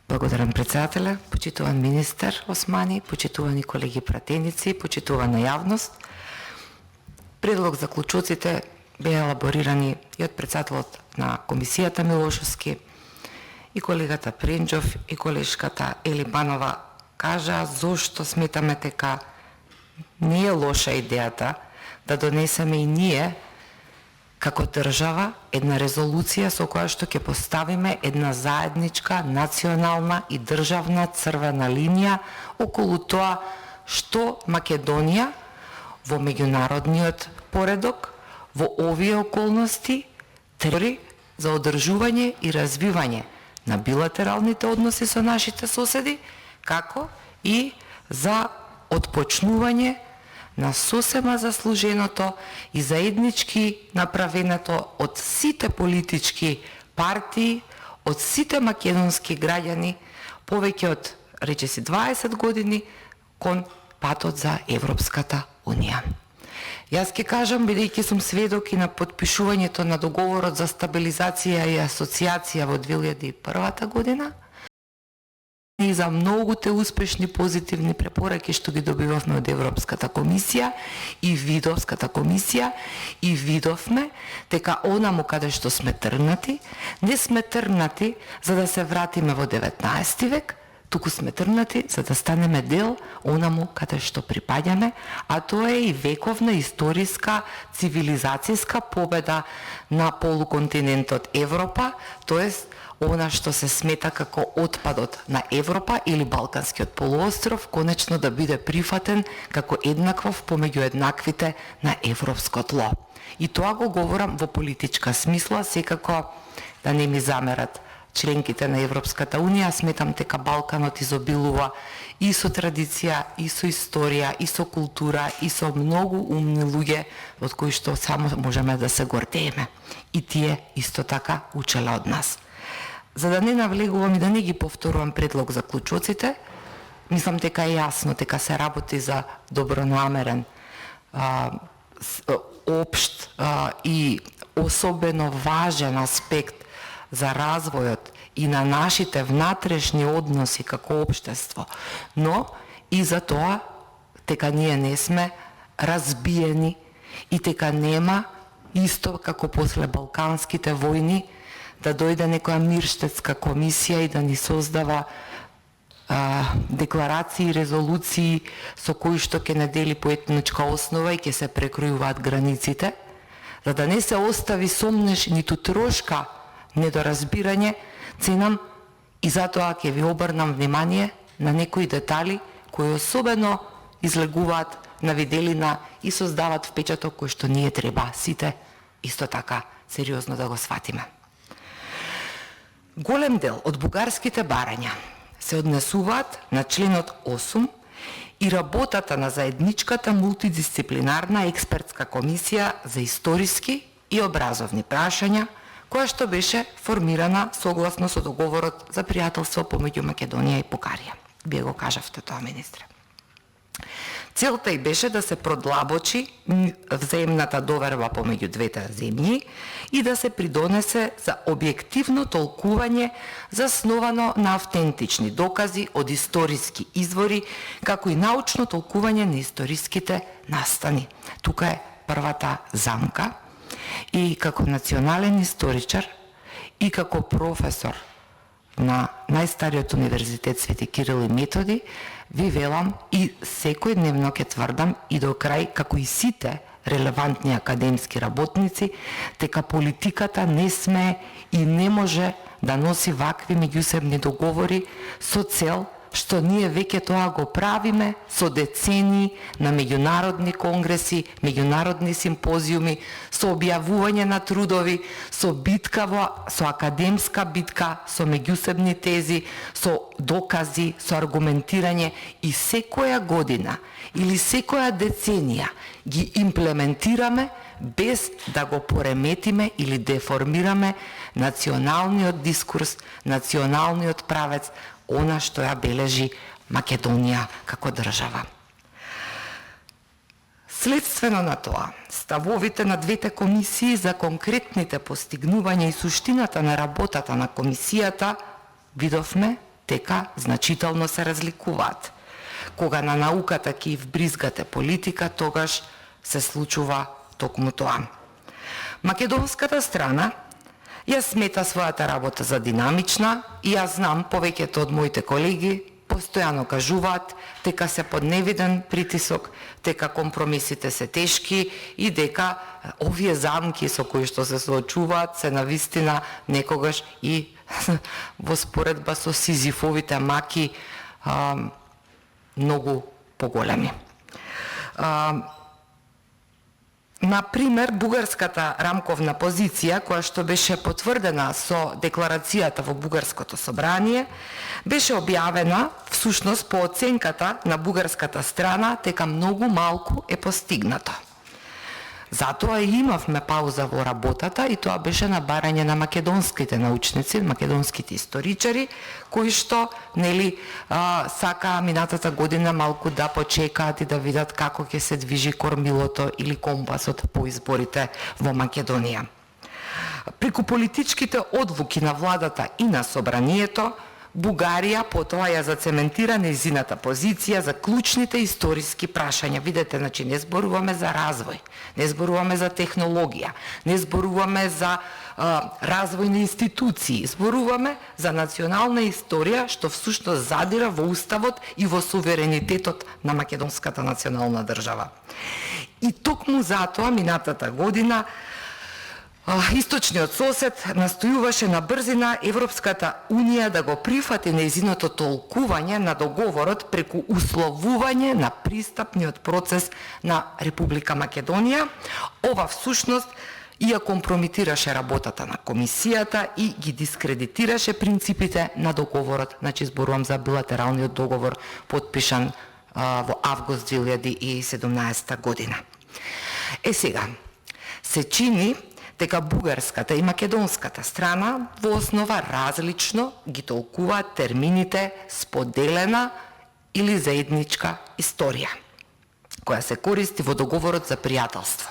Благодарам председателя, почитуван министер Османи, почитувани колеги пратеници, почитувана јавност. Предлог заклучоците беа елаборирани и од председателот на комисијата Милошевски, и колегата Пренџов и колешката Ели Банова кажа зошто сметаме дека не е лоша идејата да донесеме и ние како држава една резолуција со која што ќе поставиме една заедничка национална и државна црвена линија околу тоа што Македонија во меѓународниот поредок во овие околности требари за одржување и развивање на билатералните односи со нашите соседи, како и за отпочнување на сосема заслуженото и заеднички направеното од сите политички партии, од сите македонски граѓани, повеќе од, речиси, 20 години кон патот за Европската Унија. Јас ќе кажам, бидејќи сум сведок и на потпишувањето на договорот за стабилизација и асоциација во 2001 година, и за многуте успешни позитивни препораки што ги добивавме од Европската комисија и Видовската комисија, и видовме дека онаму каде што сме тргнати, не сме тргнати за да се вратиме во 19 век, туку сме тргнати за да станеме дел онаму каде што припаѓаме, а тоа е и вековна историска цивилизацијска победа на полуконтинентот Европа, тоест она што се смета како отпадот на Европа или Балканскиот полуостров конечно да биде прифатен како еднаквов помеѓу еднаквите на европско тло. И тоа го говорам во политичка смисла, секако да не ми замерат членките на Европската Унија, сметам дека Балканот изобилува и со традиција, и со историја, и со култура, и со многу умни луѓе од кои што само можеме да се гордееме. И тие исто така учеле од нас. За да не навлегувам и да не ги повторувам предлог за клучоците, мислам дека е јасно дека се работи за добронамерен, општ и особено важен аспект за развојот и на нашите внатрешни односи како општество, но и за тоа дека ние не сме разбиени и дека нема исто како после Балканските војни да дојде некоја мирштетска комисија и да ни создава декларации и резолуции со кои што ќе не дели по етничка основа и ќе се прекројуваат границите, за да не се остави сомнеш ниту трошка недоразбирање, ценам и затоа ќе ви обрнам внимание на некои детали кои особено излегуваат на виделина и создават впечаток кој што ние треба сите исто така сериозно да го сватиме. Голем дел од бугарските барања се однесуваат на членот 8 и работата на заедничката мултидисциплинарна експертска комисија за историски и образовни прашања, која што беше формирана согласно со договорот за пријателство помеѓу Македонија и Бугарија. Вие го кажавте тоа, министре. Целта и беше да се продлабочи взаемната доверба помеѓу двете земји и да се придонесе за објективно толкување засновано на автентични докази од историски извори, како и научно толкување на историските настани. Тука е првата замка. И како национален историчар и како професор на најстариот универзитет Свети Кирил и Методи, ви велам и секојдневно ќе тврдам и до крај, како и сите релевантни академски работници, дека политиката не сме и не може да носи вакви меѓусебни договори со цел што ние веќе тоа го правиме со децении на меѓународни конгреси, меѓународни симпозиуми, со објавување на трудови, со академска битка, со меѓусебни тези, со докази, со аргументирање и секоја година или секоја деценија ги имплементираме без да го пореметиме или деформираме националниот дискурс, националниот правец, она што ја бележи Македонија како држава. Следствено на тоа, ставовите на двете комисии за конкретните постигнувања и суштината на работата на комисијата видовме дека значително се разликуваат. Кога на науката ќе вбризгате политика, тогаш се случува токму тоа. Македонската страна ја смета својата работа за динамична и јас знам повеќето од моите колеги постојано кажуваат дека се под невиден притисок, дека компромисите се тешки и дека овие замки со кои што се соочуваат се навистина некогаш и во споредба со Сизифовите маки многу поголеми. Например, бугарската рамковна позиција, која што беше потврдена со декларацијата во Бугарското собрание, беше објавена всушност по оценката на бугарската страна дека многу малку е постигнато. Затоа и имавме пауза во работата и тоа беше на барање на македонските научници, македонските историчари, кои што сакаа минатата година малку да почекаат и да видат како ќе се движи кормилото или компасот по изборите во Македонија. Преку политичките одлуки на владата и на собранието, Бугарија потоа ја зацементира нејзината позиција за клучните историски прашања. Видете, значи не зборуваме за развој, не зборуваме за технологија, не зборуваме за развој на институции, зборуваме за национална историја што всушност задира во уставот и во суверенитетот на македонската национална држава. И токму затоа минатата година Источниот сосед настојуваше на брзина Европската Унија да го прифати нејзиното толкување на договорот преку условување на пристапниот процес на Република Македонија. Ова всушност ја компрометираше работата на комисијата и ги дискредитираше принципите на договорот. Значи зборувам за билатералниот договор подпишан во август 2017 година. Сега се чини дека бугарската и македонската страна во основа различно ги толкуваат термините споделена или заедничка историја, која се користи во договорот за пријателство.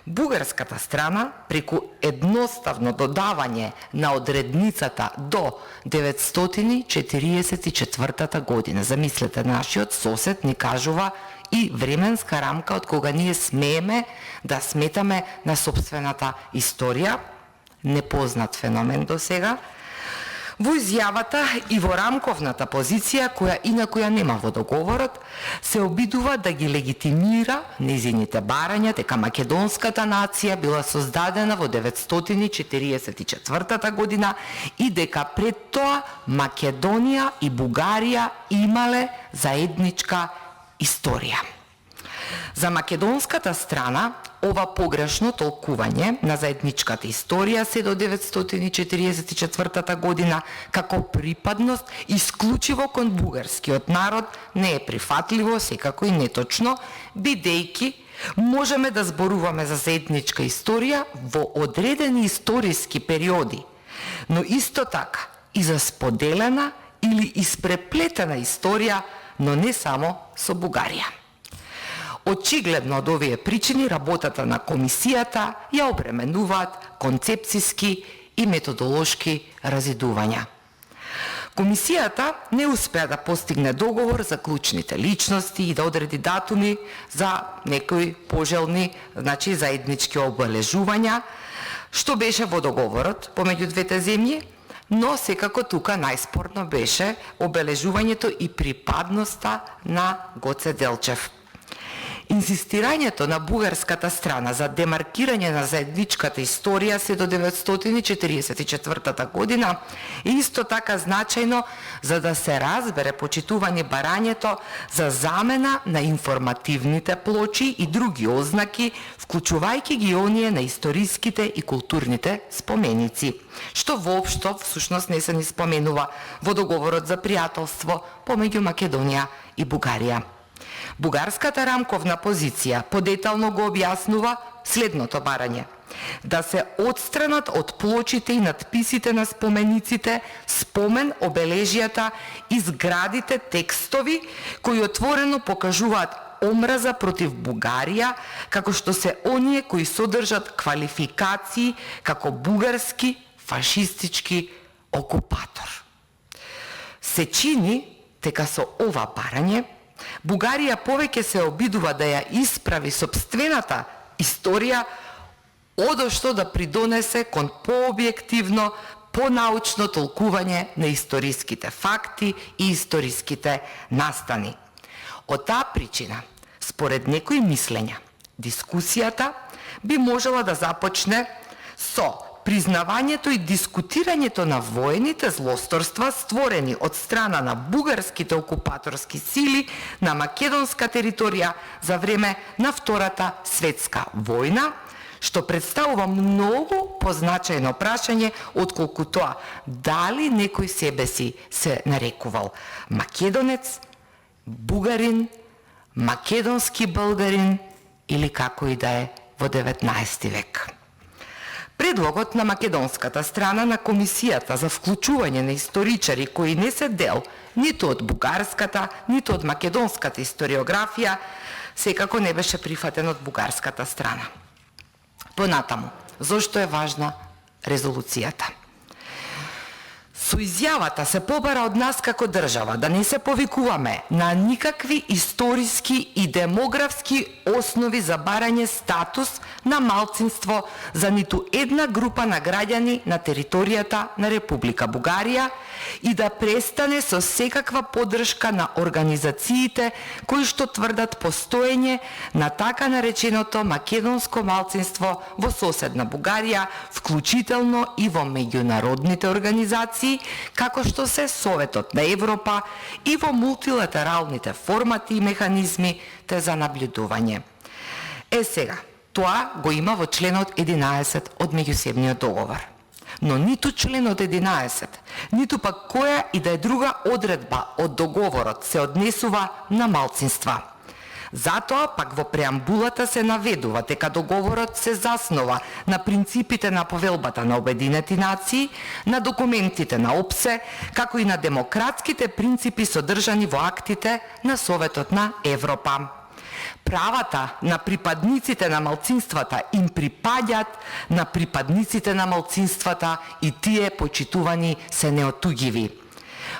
Бугарската страна, преку едноставно додавање на одредницата до 944 година, замислете, нашиот сосед ни кажува и временска рамка од кога ние смееме да сметаме на собствената историја, непознат феномен до сега, во изјавата и во рамковната позиција, која инаку ја нема во договорот, се обидува да ги легитимира нејзините барања дека македонската нација била создадена во 944 година и дека пред тоа Македонија и Бугарија имале заедничка историја. За македонската страна, ова погрешно толкување на заедничката историја се до 944 година како припадност исклучиво кон бугарскиот народ не е прифатливо, секако и неточно, бидејќи можеме да зборуваме за заедничка историја во одредени историски периоди, но исто така и за споделена или испреплетена историја, но не само со Бугарија. Очигледно од овие причини работата на комисијата ја обременуваат концепцијски и методолошки разидувања. Комисијата не успеа да постигне договор за клучните личности и да одреди датуми за некои пожелни, значи заеднички обележувања, што беше во договорот помеѓу двете земји, но секако тука најспорно беше обележувањето и припадноста на Гоце Делчев. Инсистирањето на бугарската страна за демаркирање на заедничката историја се до 944 година е исто така значајно за да се разбере почитување барањето за замена на информативните плочи и други ознаки, вклучувајќи ги оние на историските и културните споменици, што воопшто всушност не се ни споменува во договорот за пријателство помеѓу Македонија и Бугарија. Бугарската рамковна позиција подетално го објаснува следното барање: да се отстранат од плочите и надписите на спомениците спомен, обележијата и зградите текстови кои отворено покажуваат омраза против Бугарија, како што се оние кои содржат квалификации како бугарски фашистички окупатор. Се чини дека со ова барање Бугарија повеќе се обидува да ја исправи сопствената историја одошто да придонесе кон пообјективно, понаучно толкување на историските факти и историските настани. Од таа причина, според некои мислења, дискусијата би можела да започне со признавањето и дискутирањето на воените злосторства створени од страна на бугарските окупаторски сили на македонска територија за време на Втората светска војна, што представува многу позначајно прашање отколку тоа дали некој себе си се нарекувал македонец, бугарин, македонски българин или како и да е во 19 век. Предлогот на македонската страна на Комисијата за вклучување на историчари кои не се дел ниту од бугарската, ниту од македонската историографија, секако не беше прифатен од бугарската страна. Понатаму, зошто е важна резолуцијата? Со изјавата се побара од нас како држава да не се повикуваме на никакви историски и демографски основи за барање статус на малцинство за ниту една група на граѓани на територијата на Република Бугарија и да престане со секаква поддршка на организациите кои што тврдат постоење на така нареченото македонско малцинство во соседна Бугарија, вклучително и во меѓународните организации, како што се Советот на Европа и во мултилатералните формати и механизми те за наблюдување. Сега, тоа го има во членот 11 од меѓусебниот договор. Но ниту членот 11, ниту пак која и да е друга одредба од договорот се однесува на малцинства. Затоа пак во преамбулата се наведува дека договорот се заснова на принципите на повелбата на Обединети нации, на документите на ОПСЕ, како и на демократските принципи содржани во актите на Советот на Европа. Правата на припадниците на малцинствата им припаѓаат на припадниците на малцинствата и тие почитувани се неотугиви.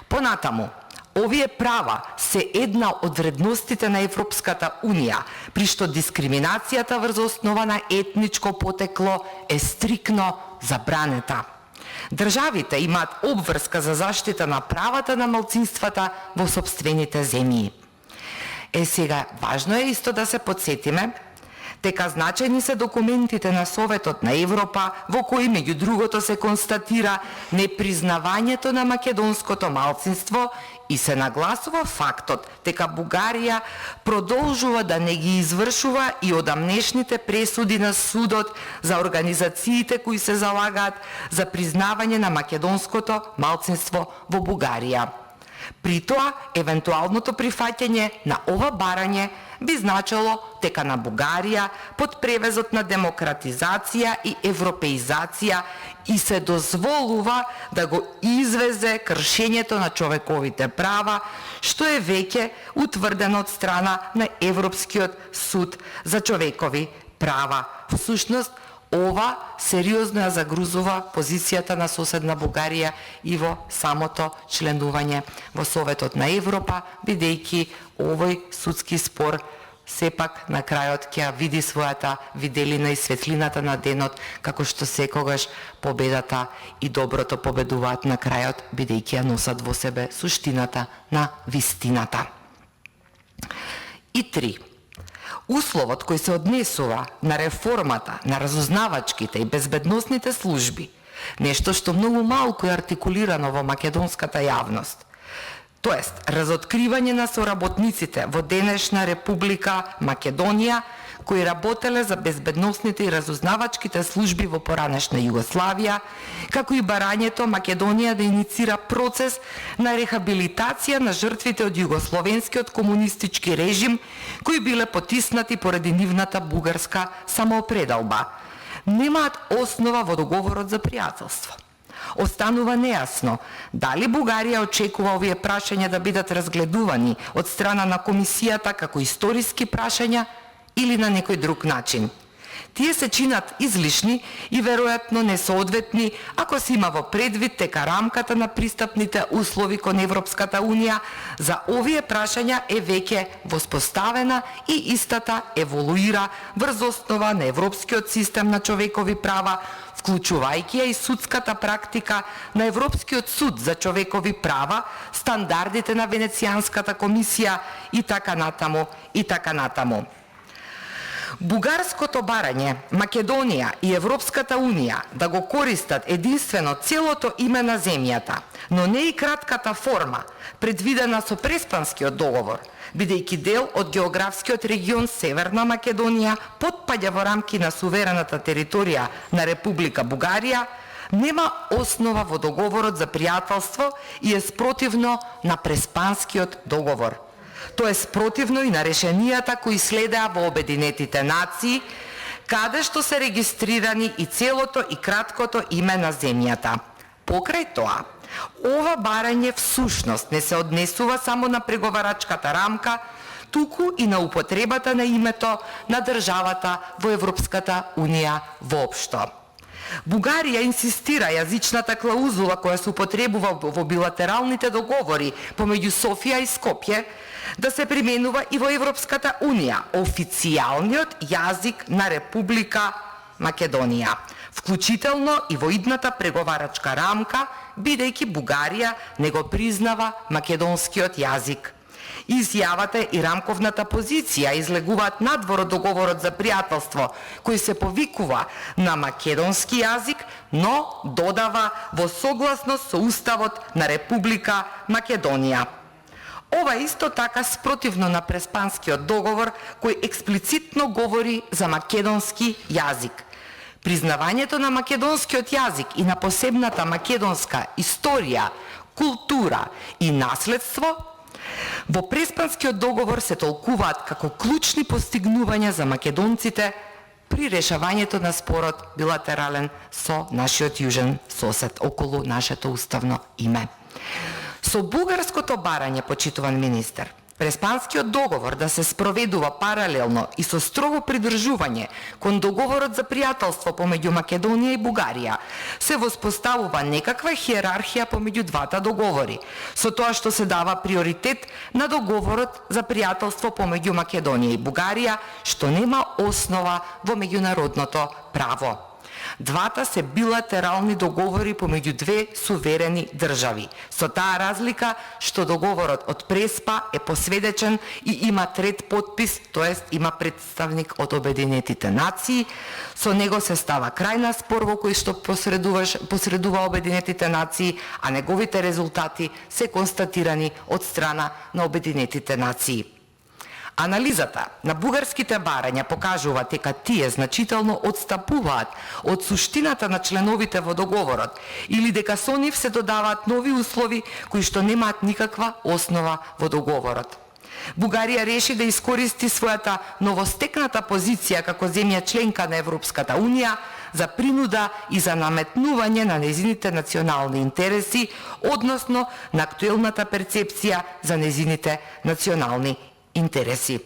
Понатаму, овие права се една од вредностите на Европската Унија, при што дискриминацијата врз основа на етничко потекло е стрикно забранета. Државите имаат обврска за заштита на правата на малцинствата во сопствените земји. Сега, важно е исто да се подсетиме дека значајни се документите на Советот на Европа, во кои меѓу другото се констатира непризнавањето на македонското малцинство и се нагласува фактот дека Бугарија продолжува да не ги извршува и одамнешните пресуди на судот за организациите кои се залагаат за признавање на македонското малцинство во Бугарија. При тоа, евентуалното прифаќање на ова барање би значило дека на Бугарија под превезот на демократизација и европеизација и се дозволува да го извезе кршењето на човековите права, што е веќе утврдено од страна на Европскиот суд за човекови права. Всушност, ова сериозно ја загрузува позицијата на соседна Бугарија и во самото членување во Советот на Европа, бидејќи овој судски спор сепак на крајот ќе ја види својата виделина и светлината на денот, како што секогаш победата и доброто победуваат на крајот, бидејќи ја носат во себе суштината на вистината. И 3. Условот кој се однесува на реформата на разузнавачките и безбедносните служби, нешто што многу малку е артикулирано во македонската јавност, тоест разоткривање на соработниците во денешна Република Македонија кои работеле за безбедносните и разузнавачките служби во поранешна Југославија, како и барањето Македонија да иницира процес на рехабилитација на жртвите од југословенскиот комунистички режим кои биле потиснати поради нивната бугарска самоопределба, немаат основа во договорот за пријателство. Останува нејасно дали Бугарија очекува овие прашања да бидат разгледувани од страна на Комисијата како историски прашања или на некој друг начин. Тие се чинат излишни и веројатно несоодветни ако се има во предвид дека рамката на пристапните услови кон Европската Унија за овие прашања е веќе воспоставена и истата еволуира врз основа на Европскиот систем на човекови права, вклучувајќи ја и судската практика на Европскиот суд за човекови права, стандардите на Венецијанската комисија и така натаму, и така натаму. Бугарското барање, Македонија и Европската Унија да го користат единствено целото име на земјата, но не и кратката форма, предвидена со Преспанскиот договор, бидејќи дел од географскиот регион Северна Македонија потпаѓа во рамки на суверената територија на Република Бугарија, нема основа во договорот за пријателство и е спротивно на Преспанскиот договор. Тоа е спротивно и на решенијата кои следеа во Обединетите нации, каде што се регистрирани и целото и краткото име на земјата. Покрај тоа, ова барање всушност не се однесува само на преговарачката рамка, туку и на употребата на името на државата во Европската Унија воопшто. Бугарија инсистира јазичната клаузула која се употребува во билатералните договори помеѓу Софија и Скопје да се применува и во Европската Унија, официјалниот јазик на Република Македонија, вклучително и во идната преговарачка рамка, бидејќи Бугарија не го признава македонскиот јазик. Изјавата и рамковната позиција излегуваат надвор од договорот за пријателство, кој се повикува на македонски јазик, но додава во согласност со Уставот на Република Македонија. Ова исто така спротивно на Преспанскиот договор, кој експлицитно говори за македонски јазик. Признавањето на македонскиот јазик и на посебната македонска историја, култура и наследство во Преспанскиот договор се толкуваат како клучни постигнувања за македонците при решавањето на спорот билатерален со нашиот јужен сосед околу нашето уставно име. Со бугарското барање, почитуван министер, Преспанскиот договор да се спроведува паралелно и со строго придржување кон договорот за пријателство помеѓу Македонија и Бугарија, се воспоставува некаква хиерархија помеѓу двата договори, со тоа што се дава приоритет на договорот за пријателство помеѓу Македонија и Бугарија, што нема основа во меѓународното право. Двата се билатерални договори помеѓу две суверени држави, со таа разлика што договорот од Преспа е посведечен и има трет потпис, тоест има представник од Обединетите нации. Со него се става крај на спор во кој што посредува Обединетите нации, а неговите резултати се констатирани од страна на Обединетите нации. Анализата на бугарските барања покажува дека тие значително одстапуваат од суштината на членовите во договорот или дека со нив се додаваат нови услови кои што немаат никаква основа во договорот. Бугарија реши да искористи својата новостекната позиција како земја членка на Европската Унија за принуда и за наметнување на незините национални интереси, односно на актуелната перцепција за незините национални интереси.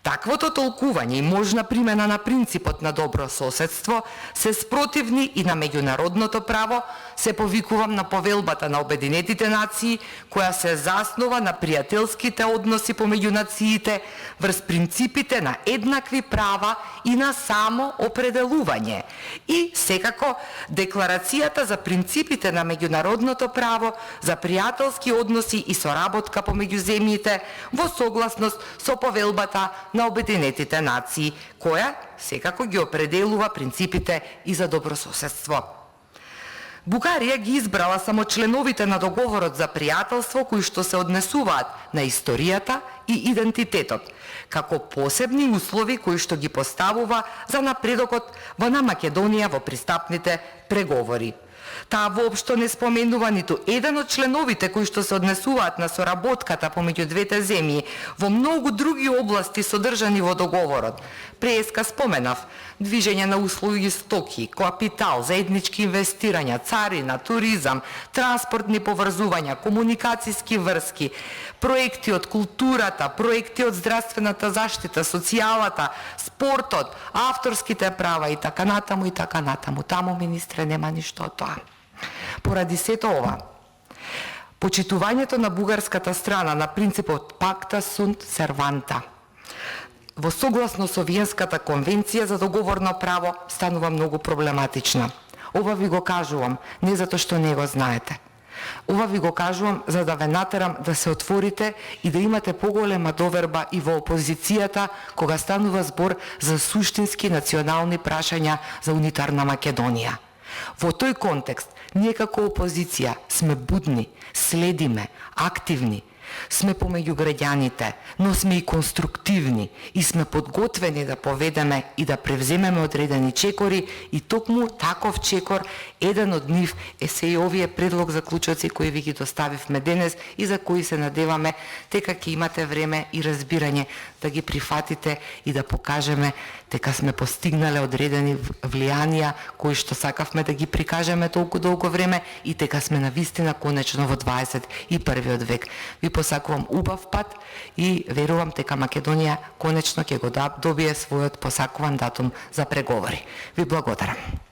Таквото толкување и можна примена на принципот на добро соседство се спротивни и на меѓународното право, се повикувам на повелбата на Обединетите нации, која се заснова на пријателските односи помеѓу нациите врз принципите на еднакви права и на само определување. И секако декларацијата за принципите на меѓународното право за пријателски односи и соработка помеѓу земјите во согласност со повелбата на Обединетите нации, која секако ги определува принципите и за добрососедство. Бугарија ги избрала само членовите на договорот за пријателство кои што се однесуваат на историјата и идентитетот, како посебни услови кои што ги поставува за напредокот на Македонија во пристапните преговори. Таа воопшто не споменува ниту еден од членовите кои што се однесуваат на соработката помеѓу двете земји во многу други области содржани во договорот. Преска споменав движење на услуги, стоки, капитал, заеднички инвестирања, царина, туризам, транспортни поврзувања, комуникацијски врски, проекти од културата, проекти од здравствената заштита, социјалата, спортот, авторските права и така натаму и така натаму. Таму, министре, нема ништо од тоа. Поради сето ова, почитувањето на бугарската страна на принципот пакта сунт серванта во согласно со Виенската конвенција за договорно право станува многу проблематична. Ова ви го кажувам не затоа што не го знаете. Ова ви го кажувам за да ве натерам да се отворите и да имате поголема доверба и во опозицијата кога станува збор за суштински национални прашања за унитарна Македонија. Во тој контекст, ние како опозиција сме будни, следиме, активни, сме помеѓу граѓаните, но сме и конструктивни и сме подготвени да поведеме и да превземеме одредени чекори и токму таков чекор, еден од нив е се и овие предлог заклучоци кои ви ги доставивме денес и за кои се надеваме дека ќе имате време и разбирање да ги прифатите и да покажеме дека сме постигнале одредени влијанија кои што сакавме да ги прикажеме толку долго време и дека сме навистина конечно во 21. век. Ви посакувам убав пат и верувам дека Македонија конечно ќе го добие својот посакуван датум за преговори. Ви благодарам.